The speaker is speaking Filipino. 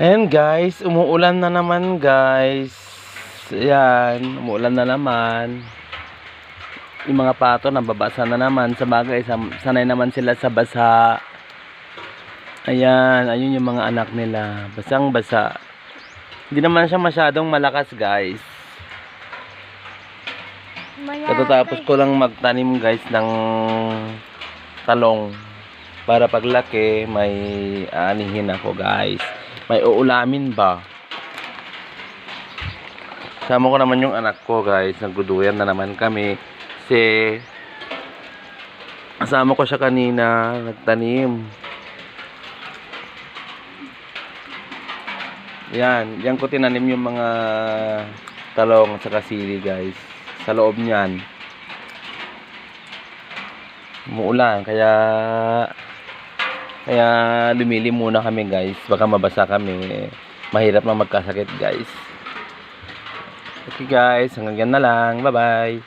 Ayan guys, umuulan na naman guys. Ayan, umuulan na naman. Yung mga pato nababasa na naman. Sa bagay, sanay naman sila sa basa. Ayan, ayun yung mga anak nila. Basang basa. Hindi naman siya masyadong malakas guys. Katatapos ko lang magtanim guys ng talong. Para paglaki, may aanihin ako guys. May uulamin ba? Sama ko naman yung anak ko guys. Nagduduyan na naman kami. Kasi kasama ko siya kanina. Nagtanim. Yan ko tinanim yung mga talong at saka sili guys. Sa loob niyan. Umuulan. Kaya lumili muna kami guys. Baka mabasa kami. Mahirap na magkasakit guys. Okay guys, hanggang yan na lang. Bye bye.